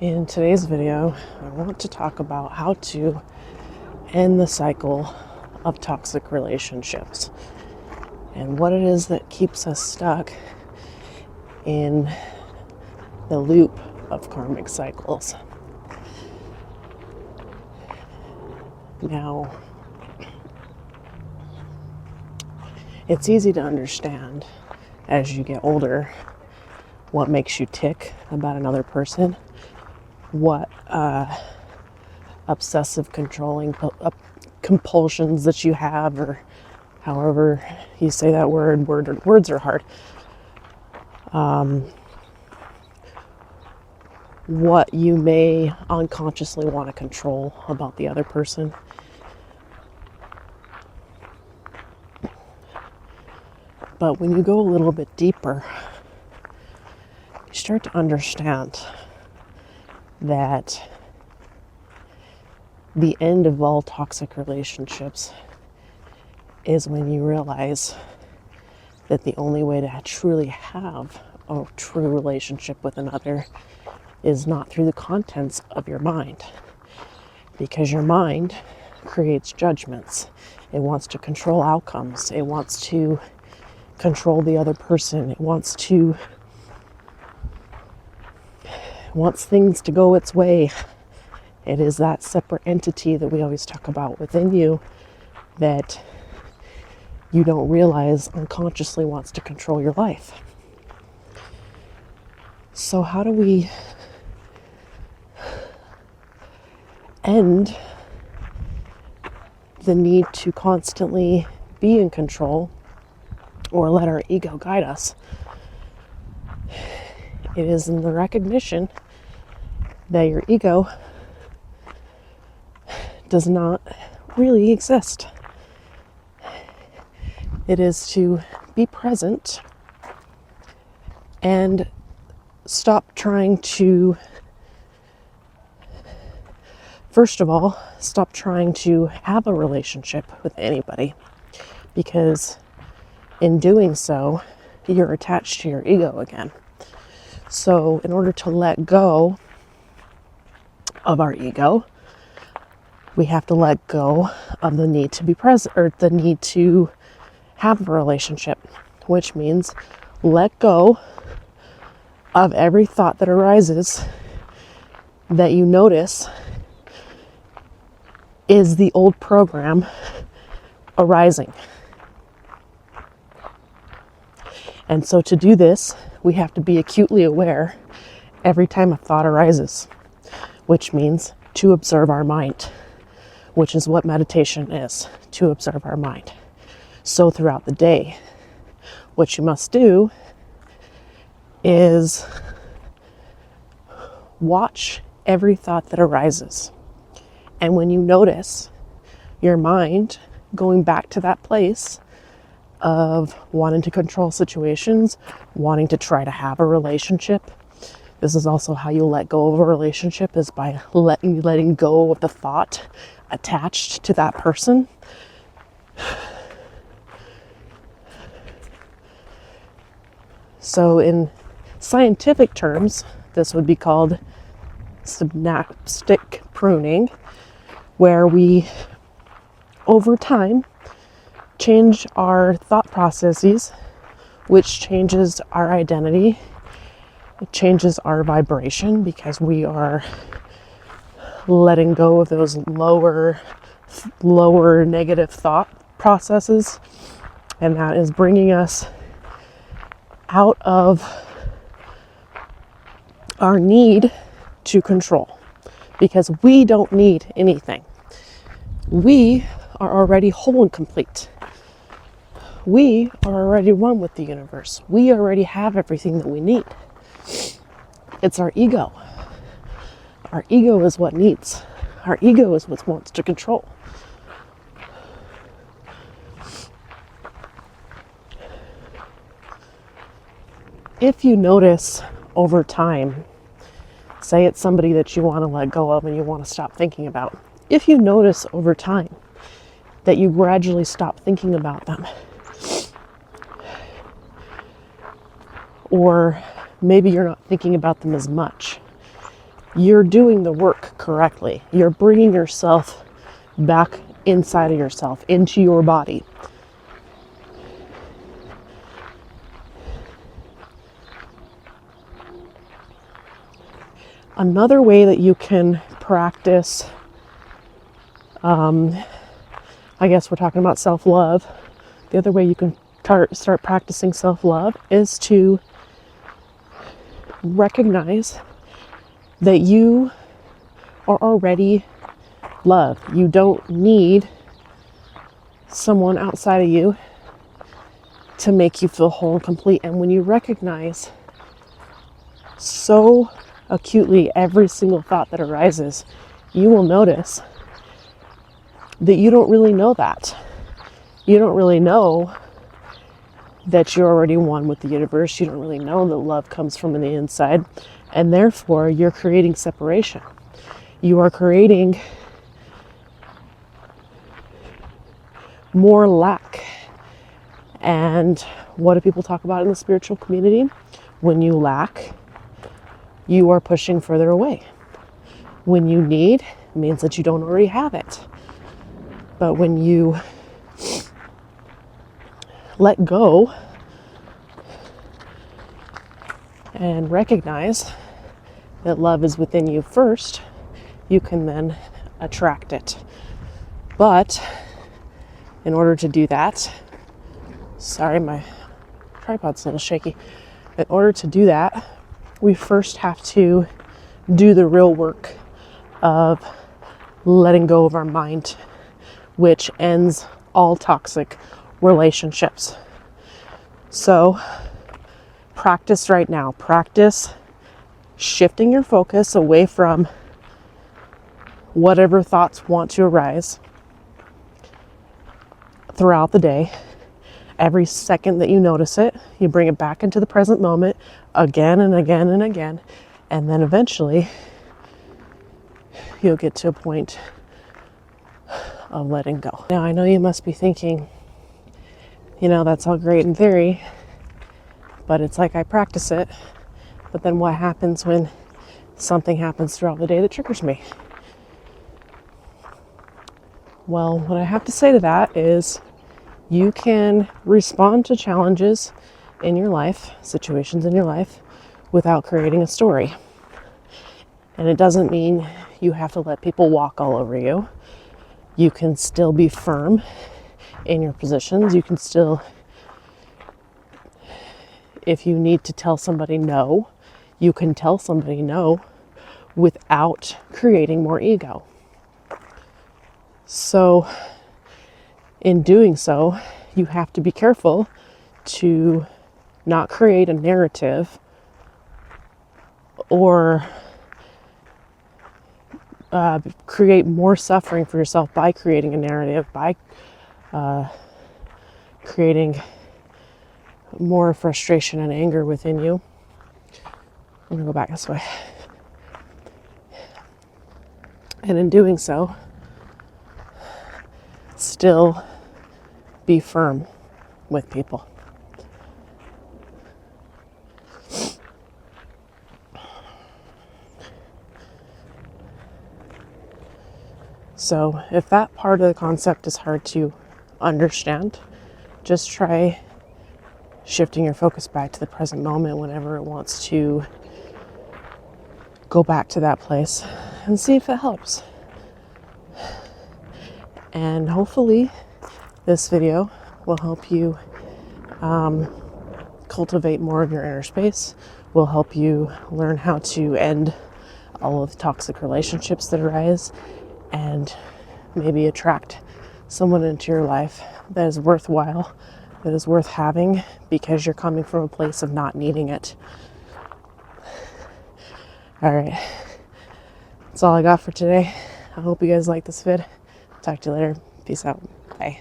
In today's video, I want to talk about how to end the cycle of toxic relationships and what it is that keeps us stuck in the loop of karmic cycles. Now, it's easy to understand as you get older what makes you tick about another person, what obsessive controlling compulsions that you have, or however you say that words are hard. What you may unconsciously want to control about the other person. But when you go a little bit deeper, you start to understand that the end of all toxic relationships is when you realize that the only way to truly have a true relationship with another is not through the contents of your mind. Because your mind creates judgments. It wants to control outcomes. It wants to control the other person. It wants things to go its way. It is that separate entity that we always talk about within you that you don't realize unconsciously wants to control your life. So how do we end the need to constantly be in control or let our ego guide us? It is in the recognition that your ego does not really exist. It is to be present and stop trying to, first of all, stop trying to have a relationship with anybody, because in doing so, you're attached to your ego again. So in order to let go of our ego, we have to let go of the need to be present, or the need to have a relationship, which means let go of every thought that arises that you notice is the old program arising. And so to do this, we have to be acutely aware every time a thought arises, which means to observe our mind, which is what meditation is, to observe our mind. So throughout the day, what you must do is watch every thought that arises. And when you notice your mind going back to that place of wanting to control situations, wanting to try to have a relationship. This is also how you let go of a relationship, is by letting go of the thought attached to that person. So in scientific terms, this would be called synaptic pruning, where we, over time, change our thought processes, which changes our identity. It changes our vibration, because we are letting go of those lower negative thought processes, and that is bringing us out of our need to control, because we don't need anything. We are already whole and complete. We are already one with the universe. We already have everything that we need. It's our ego. Our ego is what needs. Our ego is what wants to control. If you notice over time, say it's somebody that you want to let go of and you want to stop thinking about. If you notice over time that you gradually stop thinking about them, or maybe you're not thinking about them as much, you're doing the work correctly. You're bringing yourself back inside of yourself, into your body. Another way that you can practice, I guess we're talking about self-love. The other way you can start practicing self-love is to recognize that you are already loved. You don't need someone outside of you to make you feel whole and complete. And when you recognize so acutely every single thought that arises, you will notice that you don't really know that. You don't really know that you're already one with the universe. You don't really know that love comes from the inside. And therefore, you're creating separation. You are creating more lack. And what do people talk about in the spiritual community? When you lack, you are pushing further away. When you need, it means that you don't already have it. But when you let go and recognize that love is within you first, you can then attract it. But in order to do that, sorry, my tripod's a little shaky. In order to do that, we first have to do the real work of letting go of our mind, which ends all toxic relationships. So practice right now. Practice shifting your focus away from whatever thoughts want to arise throughout the day. Every second that you notice it, you bring it back into the present moment again and again and again. And then eventually you'll get to a point of letting go. Now, I know you must be thinking, that's all great in theory, but it's like I practice it. But then what happens when something happens throughout the day that triggers me? Well, what I have to say to that is you can respond to challenges in your life, situations in your life, without creating a story. And it doesn't mean you have to let people walk all over you. You can still be firm in your positions. You can still, if you need to tell somebody no, you can tell somebody no without creating more ego. So in doing so, you have to be careful to not create a narrative or create more suffering for yourself by creating a narrative, by creating more frustration and anger within you. I'm gonna go back this way. And in doing so, still be firm with people. So if that part of the concept is hard to understand, just try shifting your focus back to the present moment whenever it wants to go back to that place and see if it helps. And hopefully this video will help you cultivate more of your inner space, will help you learn how to end all of the toxic relationships that arise, and maybe attract someone into your life that is worthwhile, that is worth having, because you're coming from a place of not needing it. All right, that's all I got for today. I hope you guys like this vid. Talk to you later. Peace out. Bye.